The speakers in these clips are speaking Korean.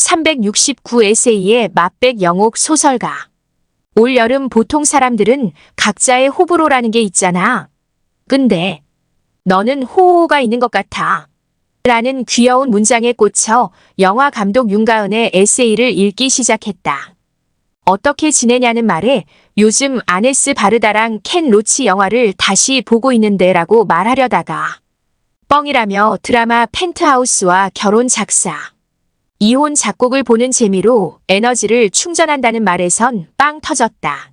369 에세이의 맛백 영옥 소설가. 올여름 보통 사람들은 각자의 호불호라는 게 있잖아. 근데 너는 호호가 있는 것 같아. 라는 귀여운 문장에 꽂혀 영화 감독 윤가은의 에세이를 읽기 시작했다. 어떻게 지내냐는 말에 요즘 아네스 바르다랑 켄 로치 영화를 다시 보고 있는데 라고 말하려다가 뻥이라며 드라마 펜트하우스와 결혼 작사, 이혼 작곡을 보는 재미로 에너지를 충전한다는 말에선 빵 터졌다.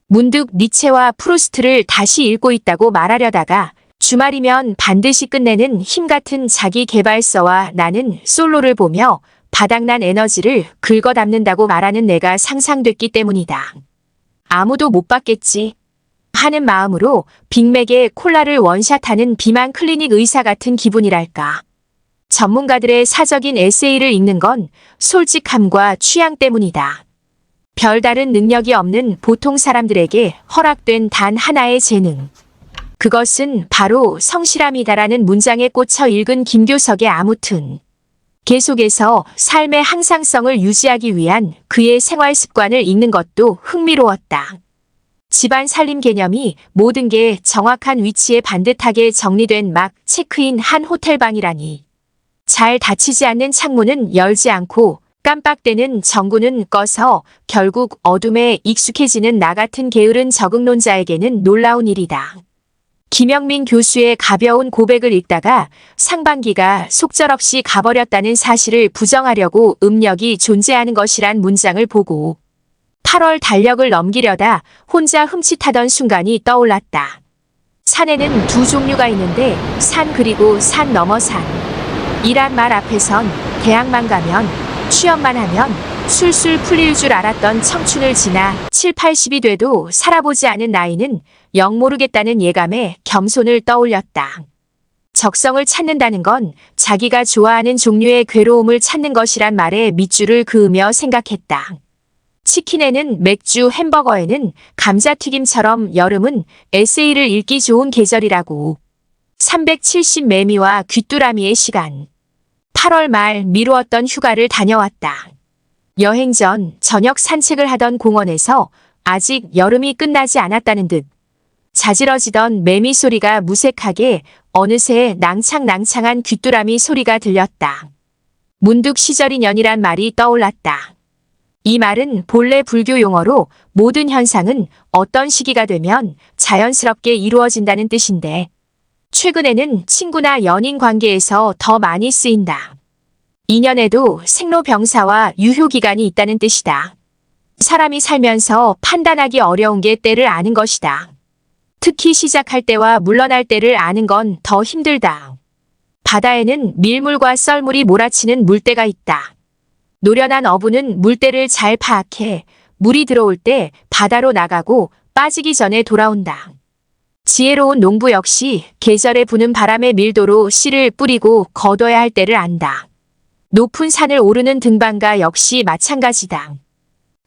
문득 니체와 프루스트를 다시 읽고 있다고 말하려다가 주말이면 반드시 끝내는 힘같은 자기계발서와 나는 솔로를 보며 바닥난 에너지를 긁어담는다고 말하는 내가 상상됐기 때문이다. 아무도 못 봤겠지 하는 마음으로 빅맥에 콜라를 원샷하는 비만 클리닉 의사 같은 기분이랄까. 전문가들의 사적인 에세이를 읽는 건 솔직함과 취향 때문이다. 별다른 능력이 없는 보통 사람들에게 허락된 단 하나의 재능. 그것은 바로 성실함이다라는 문장에 꽂혀 읽은 김교석의 아무튼. 계속해서 삶의 항상성을 유지하기 위한 그의 생활 습관을 읽는 것도 흥미로웠다. 집안 살림 개념이 모든 게 정확한 위치에 반듯하게 정리된 막 체크인 한 호텔방이라니. 잘 닫히지 않는 창문은 열지 않고 깜빡대는 전구는 꺼서 결국 어둠에 익숙해지는 나 같은 게으른 적응론자에게는 놀라운 일이다. 김영민 교수의 가벼운 고백을 읽다가 상반기가 속절없이 가버렸다는 사실을 부정하려고 음력이 존재하는 것이란 문장을 보고 8월 달력을 넘기려다 혼자 흠칫하던 순간이 떠올랐다. 산에는 두 종류가 있는데 산 그리고 산 너머 산. 이란 말 앞에선 대학만 가면 취업만 하면 술술 풀릴 줄 알았던 청춘을 지나 7, 80이 돼도 살아보지 않은 나이는 영 모르겠다는 예감에 겸손을 떠올렸다. 적성을 찾는다는 건 자기가 좋아하는 종류의 괴로움을 찾는 것이란 말에 밑줄을 그으며 생각했다. 치킨에는 맥주, 햄버거에는 감자튀김처럼 여름은 에세이를 읽기 좋은 계절이라고. 370 매미와 귀뚜라미의 시간. 8월 말 미루었던 휴가를 다녀왔다. 여행 전 저녁 산책을 하던 공원에서 아직 여름이 끝나지 않았다는 듯 자지러지던 매미 소리가 무색하게 어느새 낭창낭창한 귀뚜라미 소리가 들렸다. 문득 시절이년이란 말이 떠올랐다. 이 말은 본래 불교 용어로 모든 현상은 어떤 시기가 되면 자연스럽게 이루어진다는 뜻인데 최근에는 친구나 연인 관계에서 더 많이 쓰인다. 인연에도 생로병사와 유효기간이 있다는 뜻이다. 사람이 살면서 판단하기 어려운 게 때를 아는 것이다. 특히 시작할 때와 물러날 때를 아는 건 더 힘들다. 바다에는 밀물과 썰물이 몰아치는 물때가 있다. 노련한 어부는 물때를 잘 파악해 물이 들어올 때 바다로 나가고 빠지기 전에 돌아온다. 지혜로운 농부 역시 계절에 부는 바람의 밀도로 씨를 뿌리고 거둬야 할 때를 안다. 높은 산을 오르는 등반가 역시 마찬가지다.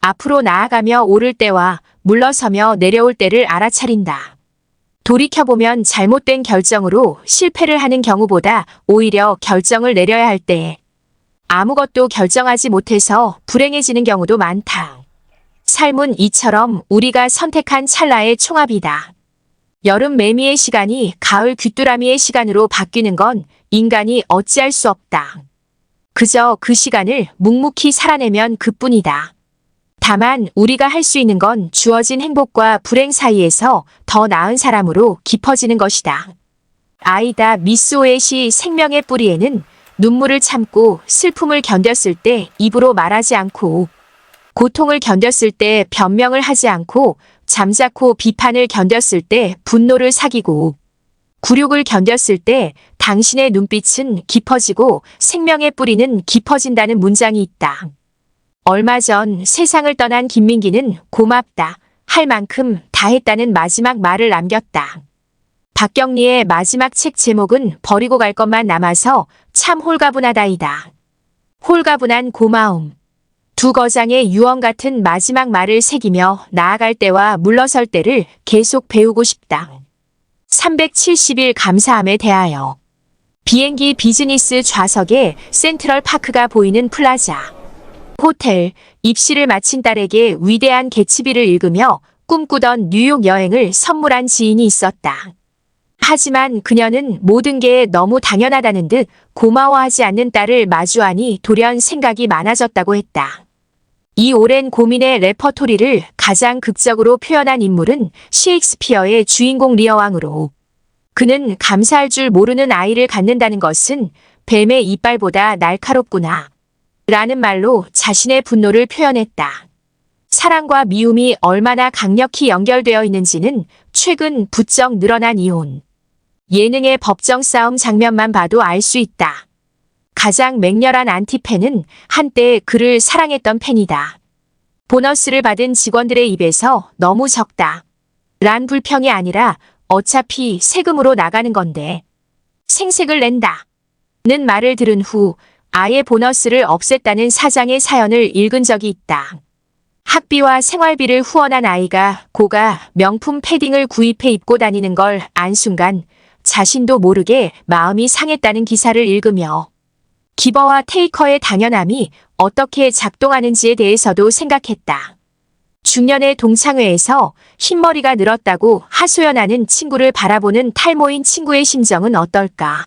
앞으로 나아가며 오를 때와 물러서며 내려올 때를 알아차린다. 돌이켜보면 잘못된 결정으로 실패를 하는 경우보다 오히려 결정을 내려야 할 때 아무것도 결정하지 못해서 불행해지는 경우도 많다. 삶은 이처럼 우리가 선택한 찰나의 총합이다. 여름 매미의 시간이 가을 귀뚜라미의 시간으로 바뀌는 건 인간이 어찌할 수 없다. 그저 그 시간을 묵묵히 살아내면 그뿐이다. 다만 우리가 할 수 있는 건 주어진 행복과 불행 사이에서 더 나은 사람으로 깊어지는 것이다. 아이다 미스오의 시 생명의 뿌리에는 눈물을 참고 슬픔을 견뎠을 때 입으로 말하지 않고 고통을 견뎠을 때 변명을 하지 않고 잠자코 비판을 견뎠을 때 분노를 사귀고 굴욕을 견뎠을 때 당신의 눈빛은 깊어지고 생명의 뿌리는 깊어진다는 문장이 있다. 얼마 전 세상을 떠난 김민기는 고맙다 할 만큼 다 했다는 마지막 말을 남겼다. 박경리의 마지막 책 제목은 버리고 갈 것만 남아서 참 홀가분하다이다. 홀가분한 고마움. 두 거장의 유언 같은 마지막 말을 새기며 나아갈 때와 물러설 때를 계속 배우고 싶다. 370일 감사함에 대하여. 비행기 비즈니스 좌석에 센트럴 파크가 보이는 플라자. 호텔, 입시를 마친 딸에게 위대한 개츠비를 읽으며 꿈꾸던 뉴욕 여행을 선물한 지인이 있었다. 하지만 그녀는 모든 게 너무 당연하다는 듯 고마워하지 않는 딸을 마주하니 돌연 생각이 많아졌다고 했다. 이 오랜 고민의 레퍼토리를 가장 극적으로 표현한 인물은 셰익스피어의 주인공 리어왕으로. 그는 감사할 줄 모르는 아이를 갖는다는 것은 뱀의 이빨보다 날카롭구나. 라는 말로 자신의 분노를 표현했다. 사랑과 미움이 얼마나 강력히 연결되어 있는지는 최근 부쩍 늘어난 이혼. 예능의 법정 싸움 장면만 봐도 알 수 있다. 가장 맹렬한 안티팬은 한때 그를 사랑했던 팬이다. 보너스를 받은 직원들의 입에서 너무 적다. 란 불평이 아니라 어차피 세금으로 나가는 건데 생색을 낸다. 는 말을 들은 후 아예 보너스를 없앴다는 사장의 사연을 읽은 적이 있다. 학비와 생활비를 후원한 아이가 고가 명품 패딩을 구입해 입고 다니는 걸 안 순간 자신도 모르게 마음이 상했다는 기사를 읽으며 기버와 테이커의 당연함이 어떻게 작동하는지에 대해서도 생각했다. 중년의 동창회에서 흰머리가 늘었다고 하소연하는 친구를 바라보는 탈모인 친구의 심정은 어떨까?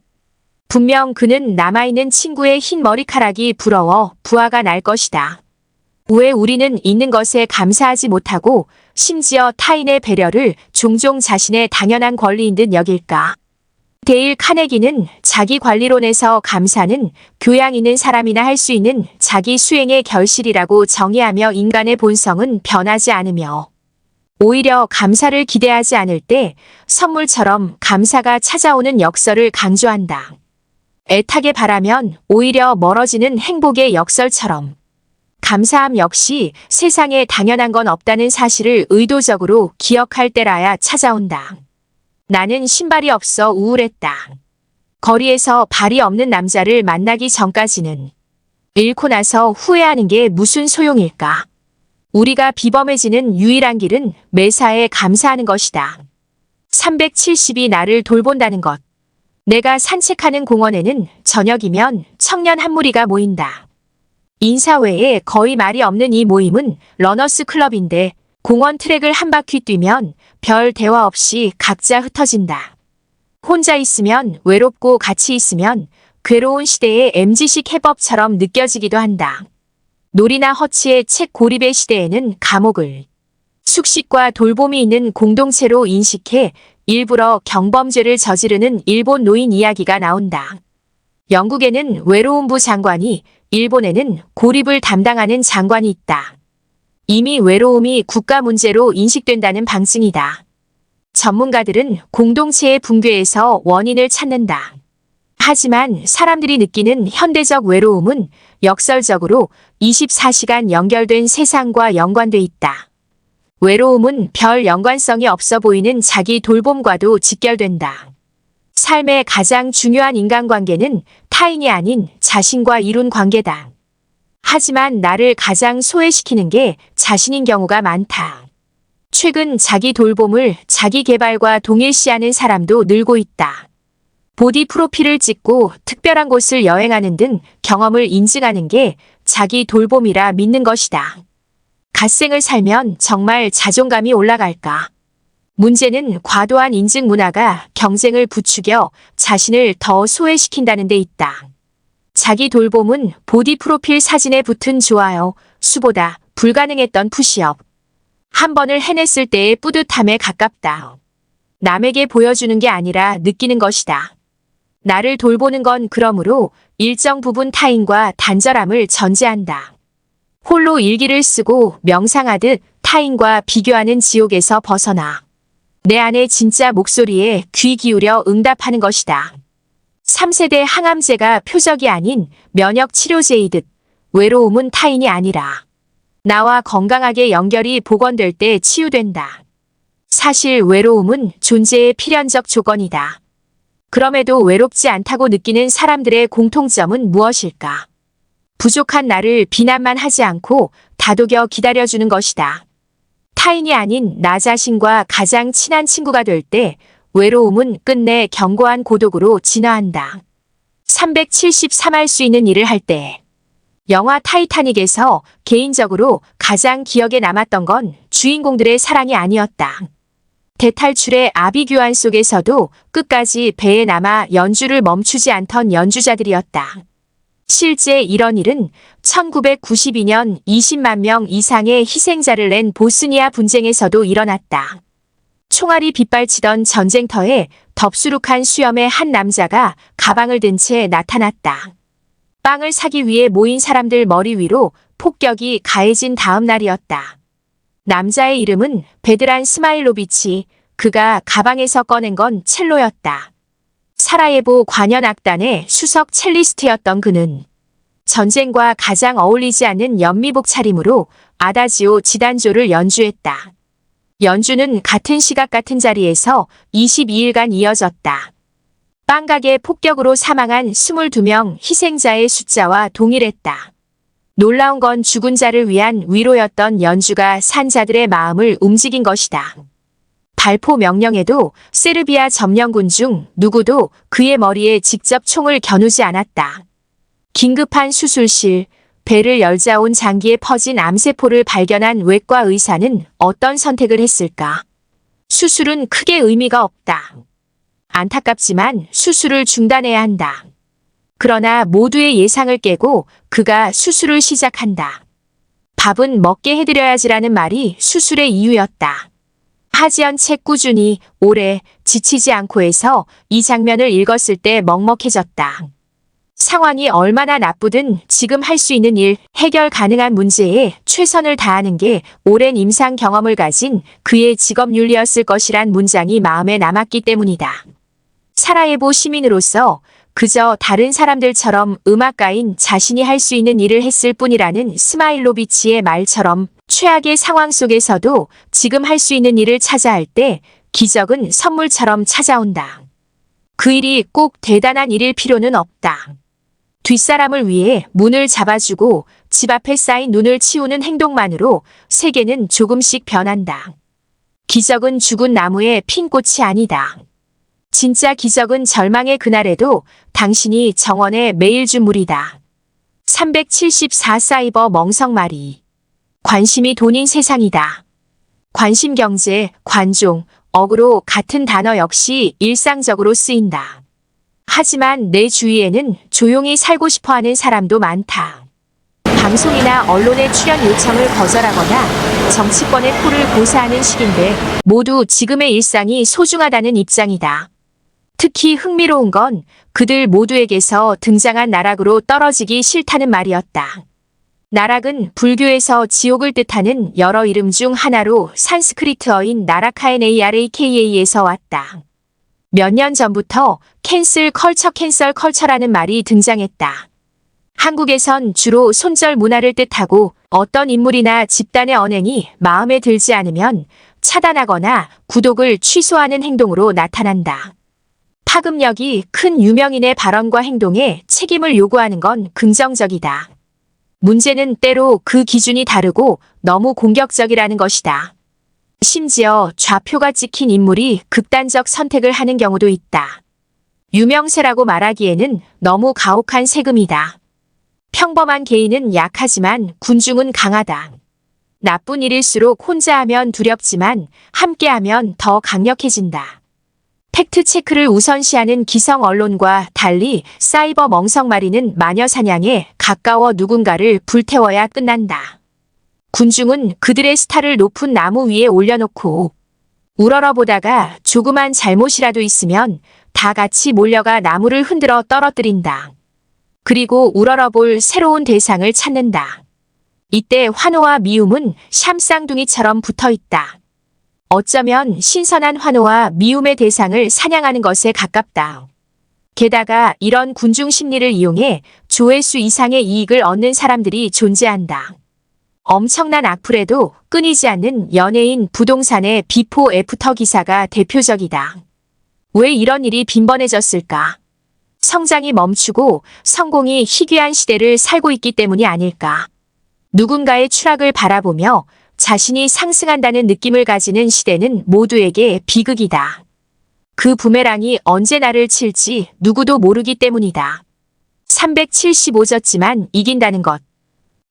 분명 그는 남아있는 친구의 흰 머리카락이 부러워 부하가 날 것이다. 왜 우리는 있는 것에 감사하지 못하고 심지어 타인의 배려를 종종 자신의 당연한 권리인 듯 여길까? 데일 카네기는 자기 관리론에서 감사는 교양 있는 사람이나 할 수 있는 자기 수행의 결실이라고 정의하며 인간의 본성은 변하지 않으며 오히려 감사를 기대하지 않을 때 선물처럼 감사가 찾아오는 역설을 강조한다. 애타게 바라면 오히려 멀어지는 행복의 역설처럼 감사함 역시 세상에 당연한 건 없다는 사실을 의도적으로 기억할 때라야 찾아온다. 나는 신발이 없어 우울했다. 거리에서 발이 없는 남자를 만나기 전까지는 잃고 나서 후회하는 게 무슨 소용일까? 우리가 비범해지는 유일한 길은 매사에 감사하는 것이다. 370이 나를 돌본다는 것. 내가 산책하는 공원에는 저녁이면 청년 한 무리가 모인다. 인사 외에 거의 말이 없는 이 모임은 러너스 클럽인데 공원 트랙을 한 바퀴 뛰면 별 대화 없이 각자 흩어진다. 혼자 있으면 외롭고 같이 있으면 괴로운 시대의 MZ식 해법처럼 느껴지기도 한다. 놀이나 허치의 책 고립의 시대에는 감옥을 숙식과 돌봄이 있는 공동체로 인식해 일부러 경범죄를 저지르는 일본 노인 이야기가 나온다. 영국에는 외로움부 장관이, 일본에는 고립을 담당하는 장관이 있다. 이미 외로움이 국가 문제로 인식된다는 방증이다. 전문가들은 공동체의 붕괴에서 원인을 찾는다. 하지만 사람들이 느끼는 현대적 외로움은 역설적으로 24시간 연결된 세상과 연관돼 있다. 외로움은 별 연관성이 없어 보이는 자기 돌봄과도 직결된다. 삶의 가장 중요한 인간관계는 타인이 아닌 자신과 이룬 관계다. 하지만 나를 가장 소외시키는 게 자신인 경우가 많다. 최근 자기 돌봄을 자기 개발과 동일시하는 사람도 늘고 있다. 보디 프로필을 찍고 특별한 곳을 여행하는 등 경험을 인증하는 게 자기 돌봄이라 믿는 것이다. 갓생을 살면 정말 자존감이 올라갈까? 문제는 과도한 인증 문화가 경쟁을 부추겨 자신을 더 소외시킨다는 데 있다. 자기 돌봄은 보디 프로필 사진에 붙은 좋아요 수보다 불가능했던 푸시업. 한 번을 해냈을 때의 뿌듯함에 가깝다. 남에게 보여주는 게 아니라 느끼는 것이다. 나를 돌보는 건 그러므로 일정 부분 타인과 단절함을 전제한다. 홀로 일기를 쓰고 명상하듯 타인과 비교하는 지옥에서 벗어나 내 안의 진짜 목소리에 귀 기울여 응답하는 것이다. 3세대 항암제가 표적이 아닌 면역 치료제이듯 외로움은 타인이 아니라 나와 건강하게 연결이 복원될 때 치유된다. 사실 외로움은 존재의 필연적 조건이다. 그럼에도 외롭지 않다고 느끼는 사람들의 공통점은 무엇일까? 부족한 나를 비난만 하지 않고 다독여 기다려주는 것이다. 타인이 아닌 나 자신과 가장 친한 친구가 될 때 외로움은 끝내 견고한 고독으로 진화한다. 373 할 수 있는 일을 할 때 영화 타이타닉에서 개인적으로 가장 기억에 남았던 건 주인공들의 사랑이 아니었다. 대탈출의 아비규환 속에서도 끝까지 배에 남아 연주를 멈추지 않던 연주자들이었다. 실제 이런 일은 1992년 20만 명 이상의 희생자를 낸 보스니아 분쟁에서도 일어났다. 총알이 빗발치던 전쟁터에 덥수룩한 수염의 한 남자가 가방을 든 채 나타났다. 빵을 사기 위해 모인 사람들 머리 위로 폭격이 가해진 다음 날이었다. 남자의 이름은 베드란 스마일로비치, 그가 가방에서 꺼낸 건 첼로였다. 사라예보 관현악단의 수석 첼리스트였던 그는 전쟁과 가장 어울리지 않는 연미복 차림으로 아다지오 지단조를 연주했다. 연주는 같은 시각 같은 자리에서 22일간 이어졌다. 빵가게 폭격으로 사망한 22명 희생자의 숫자와 동일했다. 놀라운 건 죽은 자를 위한 위로였던 연주가 산 자들의 마음을 움직인 것이다. 발포 명령에도 세르비아 점령군 중 누구도 그의 머리에 직접 총을 겨누지 않았다. 긴급한 수술실, 배를 열자 온 장기에 퍼진 암세포를 발견한 외과 의사는 어떤 선택을 했을까? 수술은 크게 의미가 없다. 안타깝지만 수술을 중단해야 한다. 그러나 모두의 예상을 깨고 그가 수술을 시작한다. 밥은 먹게 해드려야지라는 말이 수술의 이유였다. 하지연 책 꾸준히 오래 지치지 않고 해서 이 장면을 읽었을 때 먹먹해졌다. 상황이 얼마나 나쁘든 지금 할 수 있는 일, 해결 가능한 문제에 최선을 다하는 게 오랜 임상 경험을 가진 그의 직업 윤리였을 것이란 문장이 마음에 남았기 때문이다. 사라예보 시민으로서 그저 다른 사람들처럼 음악가인 자신이 할 수 있는 일을 했을 뿐이라는 스마일로비치의 말처럼 최악의 상황 속에서도 지금 할 수 있는 일을 찾아 할 때 기적은 선물처럼 찾아온다. 그 일이 꼭 대단한 일일 필요는 없다. 뒷사람을 위해 문을 잡아주고 집 앞에 쌓인 눈을 치우는 행동만으로 세계는 조금씩 변한다. 기적은 죽은 나무의 핀 꽃이 아니다. 진짜 기적은 절망의 그날에도 당신이 정원에 매일 준 물이다. 374 사이버 멍석말이. 관심이 돈인 세상이다. 관심 경제, 관종, 억으로 같은 단어 역시 일상적으로 쓰인다. 하지만 내 주위에는 조용히 살고 싶어하는 사람도 많다. 방송이나 언론의 출연 요청을 거절하거나 정치권의 코를 고사하는 시기인데 모두 지금의 일상이 소중하다는 입장이다. 특히 흥미로운 건 그들 모두에게서 등장한 나락으로 떨어지기 싫다는 말이었다. 나락은 불교에서 지옥을 뜻하는 여러 이름 중 하나로 산스크리트어인 나라카NARAKA에서 왔다. 몇 년 전부터 캔슬 컬처라는 말이 등장했다. 한국에선 주로 손절 문화를 뜻하고 어떤 인물이나 집단의 언행이 마음에 들지 않으면 차단하거나 구독을 취소하는 행동으로 나타난다. 파급력이 큰 유명인의 발언과 행동에 책임을 요구하는 건 긍정적이다. 문제는 때로 그 기준이 다르고 너무 공격적이라는 것이다. 심지어 좌표가 찍힌 인물이 극단적 선택을 하는 경우도 있다. 유명세라고 말하기에는 너무 가혹한 세금이다. 평범한 개인은 약하지만 군중은 강하다. 나쁜 일일수록 혼자 하면 두렵지만 함께하면 더 강력해진다. 팩트체크를 우선시하는 기성 언론과 달리 사이버 멍석마리는 마녀사냥에 가까워 누군가를 불태워야 끝난다. 군중은 그들의 스타를 높은 나무 위에 올려놓고 우러러보다가 조그만 잘못이라도 있으면 다 같이 몰려가 나무를 흔들어 떨어뜨린다. 그리고 우러러볼 새로운 대상을 찾는다. 이때 환호와 미움은 샴쌍둥이처럼 붙어있다. 어쩌면 신선한 환호와 미움의 대상을 사냥하는 것에 가깝다. 게다가 이런 군중 심리를 이용해 조회수 이상의 이익을 얻는 사람들이 존재한다. 엄청난 악플에도 끊이지 않는 연예인 부동산의 비포 애프터 기사가 대표적이다. 왜 이런 일이 빈번해졌을까? 성장이 멈추고 성공이 희귀한 시대를 살고 있기 때문이 아닐까? 누군가의 추락을 바라보며 자신이 상승한다는 느낌을 가지는 시대는 모두에게 비극이다. 그 부메랑이 언제 나를 칠지 누구도 모르기 때문이다. 375졌지만 이긴다는 것.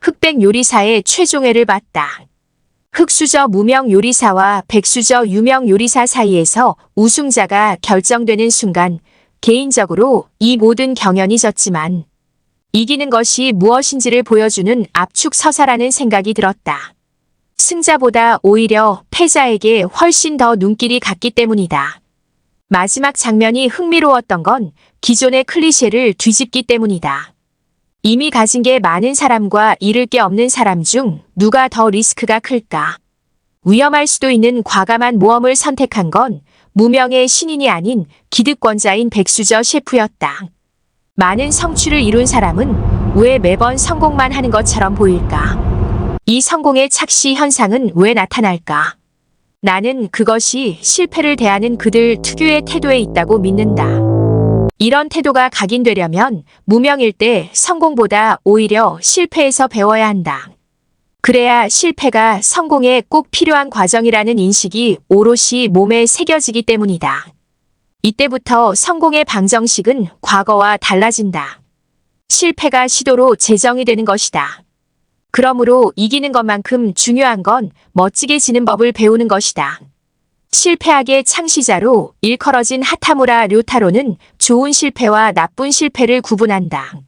흑백 요리사의 최종회를 봤다. 흑수저 무명 요리사와 백수저 유명 요리사 사이에서 우승자가 결정되는 순간 개인적으로 이 모든 경연이 졌지만 이기는 것이 무엇인지를 보여주는 압축 서사라는 생각이 들었다. 승자보다 오히려 패자에게 훨씬 더 눈길이 갔기 때문이다. 마지막 장면이 흥미로웠던 건 기존의 클리셰를 뒤집기 때문이다. 이미 가진 게 많은 사람과 잃을 게 없는 사람 중 누가 더 리스크가 클까? 위험할 수도 있는 과감한 모험을 선택한 건 무명의 신인이 아닌 기득권자인 백수저 셰프였다. 많은 성취를 이룬 사람은 왜 매번 성공만 하는 것처럼 보일까? 이 성공의 착시 현상은 왜 나타날까? 나는 그것이 실패를 대하는 그들 특유의 태도에 있다고 믿는다. 이런 태도가 각인되려면 무명일 때 성공보다 오히려 실패에서 배워야 한다. 그래야 실패가 성공에 꼭 필요한 과정이라는 인식이 오롯이 몸에 새겨지기 때문이다. 이때부터 성공의 방정식은 과거와 달라진다. 실패가 시도로 재정이 되는 것이다. 그러므로 이기는 것만큼 중요한 건 멋지게 지는 법을 배우는 것이다. 실패학의 창시자로 일컬어진 하타무라 료타로는 좋은 실패와 나쁜 실패를 구분한다.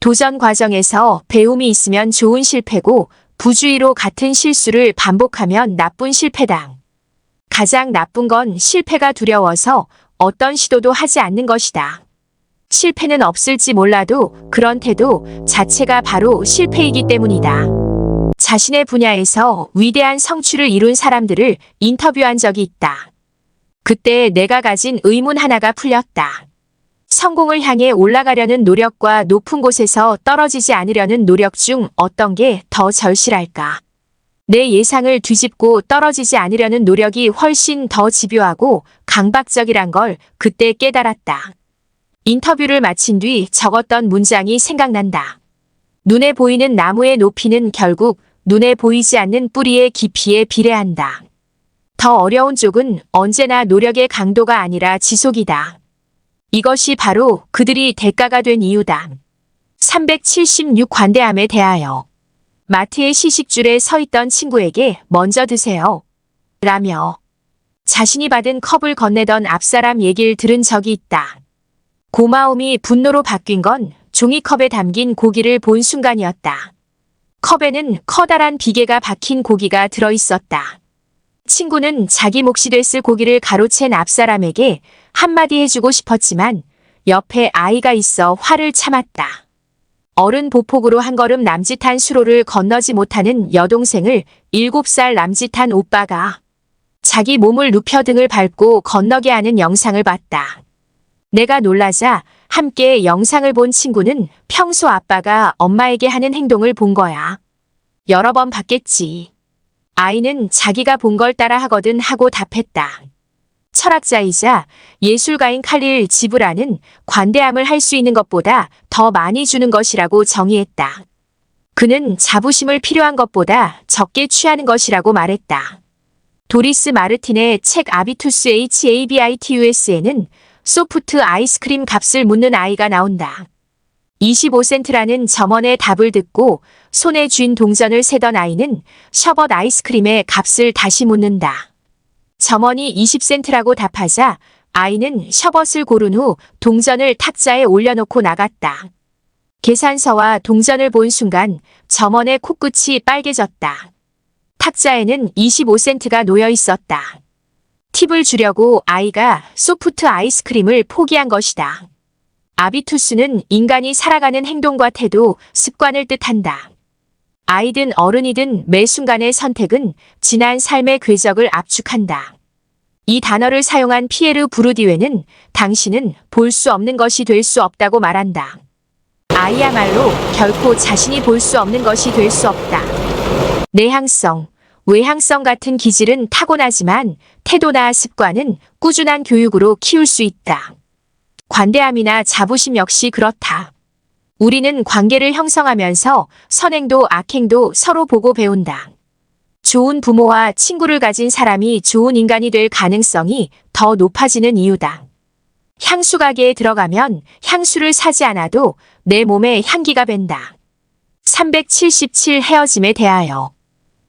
도전 과정에서 배움이 있으면 좋은 실패고 부주의로 같은 실수를 반복하면 나쁜 실패다. 가장 나쁜 건 실패가 두려워서 어떤 시도도 하지 않는 것이다. 실패는 없을지 몰라도 그런 태도 자체가 바로 실패이기 때문이다. 자신의 분야에서 위대한 성취를 이룬 사람들을 인터뷰한 적이 있다. 그때 내가 가진 의문 하나가 풀렸다. 성공을 향해 올라가려는 노력과 높은 곳에서 떨어지지 않으려는 노력 중 어떤 게 더 절실할까? 내 예상을 뒤집고 떨어지지 않으려는 노력이 훨씬 더 집요하고 강박적이란 걸 그때 깨달았다. 인터뷰를 마친 뒤 적었던 문장이 생각난다. 눈에 보이는 나무의 높이는 결국 눈에 보이지 않는 뿌리의 깊이에 비례한다. 더 어려운 쪽은 언제나 노력의 강도가 아니라 지속이다. 이것이 바로 그들이 대가가 된 이유다. 376 관대함에 대하여 마트의 시식줄에 서 있던 친구에게 먼저 드세요. 라며 자신이 받은 컵을 건네던 앞사람 얘기를 들은 적이 있다. 고마움이 분노로 바뀐 건 종이컵에 담긴 고기를 본 순간이었다. 컵에는 커다란 비계가 박힌 고기가 들어있었다. 친구는 자기 몫이 됐을 고기를 가로챈 앞사람에게 한마디 해주고 싶었지만 옆에 아이가 있어 화를 참았다. 어른 보폭으로 한 걸음 남짓한 수로를 건너지 못하는 여동생을 7살 남짓한 오빠가 자기 몸을 눕혀 등을 밟고 건너게 하는 영상을 봤다. 내가 놀라자 함께 영상을 본 친구는 평소 아빠가 엄마에게 하는 행동을 본 거야. 여러 번 봤겠지. 아이는 자기가 본 걸 따라 하거든 하고 답했다. 철학자이자 예술가인 칼릴 지브라는 관대함을 할 수 있는 것보다 더 많이 주는 것이라고 정의했다. 그는 자부심을 필요한 것보다 적게 취하는 것이라고 말했다. 도리스 마르틴의 책 아비투스 HABITUS에는 소프트 아이스크림 값을 묻는 아이가 나온다. 25센트라는 점원의 답을 듣고 손에 쥔 동전을 세던 아이는 셔벗 아이스크림의 값을 다시 묻는다. 점원이 20센트라고 답하자 아이는 셔벗을 고른 후 동전을 탁자에 올려놓고 나갔다. 계산서와 동전을 본 순간 점원의 코끝이 빨개졌다. 탁자에는 25센트가 놓여 있었다. 팁을 주려고 아이가 소프트 아이스크림을 포기한 것이다. 아비투스는 인간이 살아가는 행동과 태도, 습관을 뜻한다. 아이든 어른이든 매 순간의 선택은 지난 삶의 궤적을 압축한다. 이 단어를 사용한 피에르 부르디웨는 당신은 볼 수 없는 것이 될 수 없다고 말한다. 아이야말로 결코 자신이 볼 수 없는 것이 될 수 없다. 내향성, 외향성 같은 기질은 타고나지만 태도나 습관은 꾸준한 교육으로 키울 수 있다. 관대함이나 자부심 역시 그렇다. 우리는 관계를 형성하면서 선행도 악행도 서로 보고 배운다. 좋은 부모와 친구를 가진 사람이 좋은 인간이 될 가능성이 더 높아지는 이유다. 향수 가게에 들어가면 향수를 사지 않아도 내 몸에 향기가 밴다. 377 헤어짐에 대하여.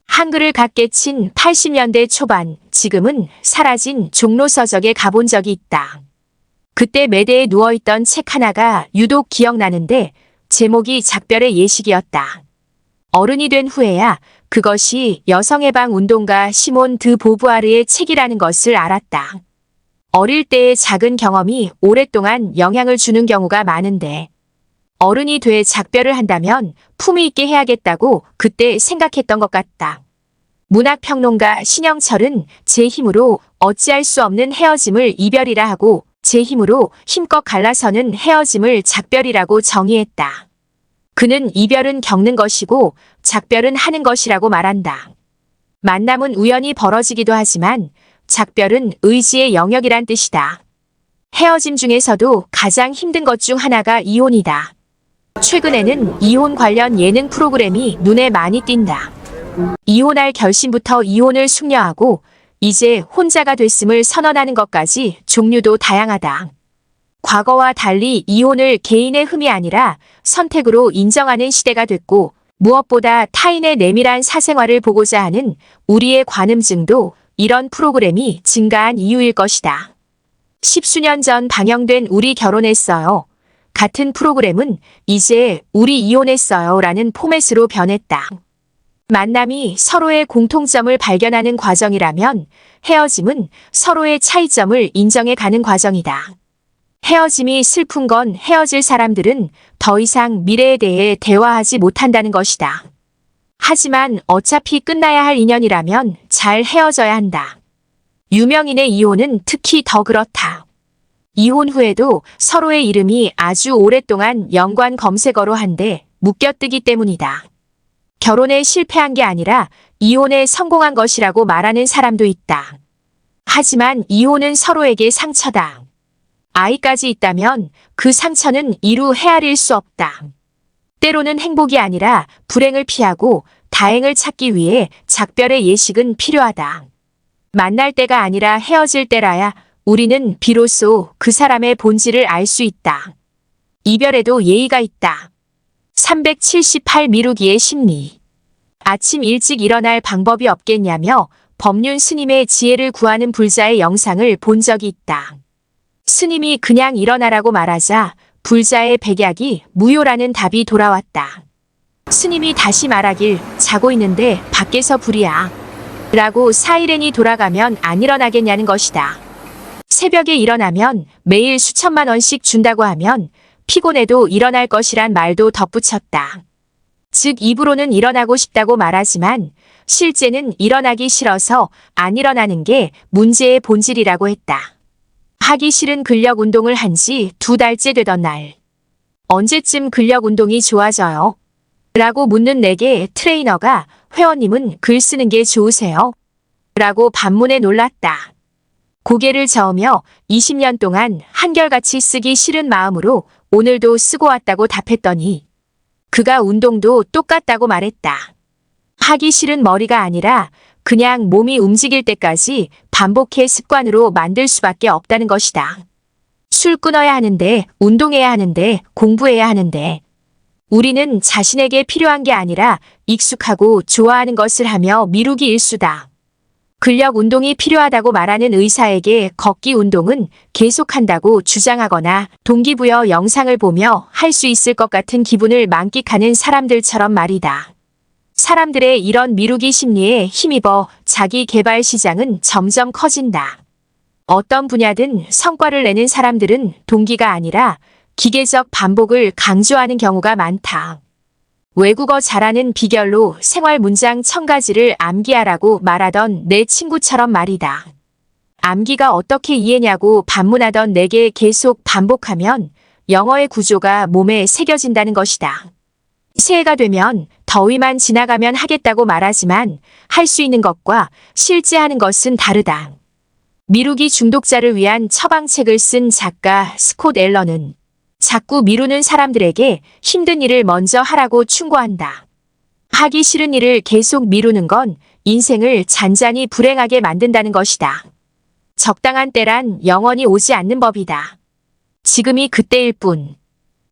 한글을 갖게 친 80년대 초반, 지금은 사라진 종로서적에 가본 적이 있다. 그때 매대에 누워있던 책 하나가 유독 기억나는데 제목이 작별의 예식이었다. 어른이 된 후에야 그것이 여성해방운동가 시몬 드 보부아르의 책이라는 것을 알았다. 어릴 때의 작은 경험이 오랫동안 영향을 주는 경우가 많은데 어른이 돼 작별을 한다면 품위 있게 해야겠다고 그때 생각했던 것 같다. 문학평론가 신영철은 제 힘으로 어찌할 수 없는 헤어짐을 이별이라 하고 제 힘으로 힘껏 갈라서는 헤어짐을 작별이라고 정의했다. 그는 이별은 겪는 것이고 작별은 하는 것이라고 말한다. 만남은 우연히 벌어지기도 하지만 작별은 의지의 영역이란 뜻이다. 헤어짐 중에서도 가장 힘든 것 중 하나가 이혼이다. 최근에는 이혼 관련 예능 프로그램이 눈에 많이 띈다. 이혼할 결심부터 이혼을 숙려하고 이제 혼자가 됐음을 선언하는 것까지 종류도 다양하다. 과거와 달리 이혼을 개인의 흠이 아니라 선택으로 인정하는 시대가 됐고 무엇보다 타인의 내밀한 사생활을 보고자 하는 우리의 관음증도 이런 프로그램이 증가한 이유일 것이다. 10수년 전 방영된 우리 결혼했어요. 같은 프로그램은 이제 우리 이혼했어요 라는 포맷으로 변했다. 만남이 서로의 공통점을 발견하는 과정이라면 헤어짐은 서로의 차이점을 인정해 가는 과정이다. 헤어짐이 슬픈 건 헤어질 사람들은 더 이상 미래에 대해 대화하지 못한다는 것이다. 하지만 어차피 끝나야 할 인연이라면 잘 헤어져야 한다. 유명인의 이혼은 특히 더 그렇다. 이혼 후에도 서로의 이름이 아주 오랫동안 연관 검색어로 한데 묶여뜨기 때문이다. 결혼에 실패한 게 아니라 이혼에 성공한 것이라고 말하는 사람도 있다. 하지만 이혼은 서로에게 상처다. 아이까지 있다면 그 상처는 이루 헤아릴 수 없다. 때로는 행복이 아니라 불행을 피하고 다행을 찾기 위해 작별의 예식은 필요하다. 만날 때가 아니라 헤어질 때라야 우리는 비로소 그 사람의 본질을 알 수 있다. 이별에도 예의가 있다. 378 미루기의 심리. 아침 일찍 일어날 방법이 없겠냐며 법륜 스님의 지혜를 구하는 불자의 영상을 본 적이 있다. 스님이 그냥 일어나라고 말하자 불자의 백약이 무효라는 답이 돌아왔다. 스님이 다시 말하길 자고 있는데 밖에서 불이야 라고 사이렌이 돌아가면 안 일어나겠냐는 것이다. 새벽에 일어나면 매일 수천만 원씩 준다고 하면 피곤해도 일어날 것이란 말도 덧붙였다. 즉 입으로는 일어나고 싶다고 말하지만 실제는 일어나기 싫어서 안 일어나는 게 문제의 본질이라고 했다. 하기 싫은 근력 운동을 한 지 2달째 되던 날. 언제쯤 근력 운동이 좋아져요? 라고 묻는 내게 트레이너가 회원님은 글 쓰는 게 좋으세요? 라고 반문에 놀랐다. 고개를 저으며 20년 동안 한결같이 쓰기 싫은 마음으로 오늘도 쓰고 왔다고 답했더니 그가 운동도 똑같다고 말했다. 하기 싫은 머리가 아니라 그냥 몸이 움직일 때까지 반복해 습관으로 만들 수밖에 없다는 것이다. 술 끊어야 하는데, 운동해야 하는데, 공부해야 하는데. 우리는 자신에게 필요한 게 아니라 익숙하고 좋아하는 것을 하며 미루기 일수다. 근력 운동이 필요하다고 말하는 의사에게 걷기 운동은 계속한다고 주장하거나 동기부여 영상을 보며 할 수 있을 것 같은 기분을 만끽하는 사람들처럼 말이다. 사람들의 이런 미루기 심리에 힘입어 자기 개발 시장은 점점 커진다. 어떤 분야든 성과를 내는 사람들은 동기가 아니라 기계적 반복을 강조하는 경우가 많다. 외국어 잘하는 비결로 생활 문장 1000가지를 암기하라고 말하던 내 친구처럼 말이다. 암기가 어떻게 이해냐고 반문하던 내게 계속 반복하면 영어의 구조가 몸에 새겨진다는 것이다. 새해가 되면 더위만 지나가면 하겠다고 말하지만 할 수 있는 것과 실제 하는 것은 다르다. 미루기 중독자를 위한 처방책을 쓴 작가 스콧 앨런은 자꾸 미루는 사람들에게 힘든 일을 먼저 하라고 충고한다. 하기 싫은 일을 계속 미루는 건 인생을 잔잔히 불행하게 만든다는 것이다. 적당한 때란 영원히 오지 않는 법이다. 지금이 그때일 뿐.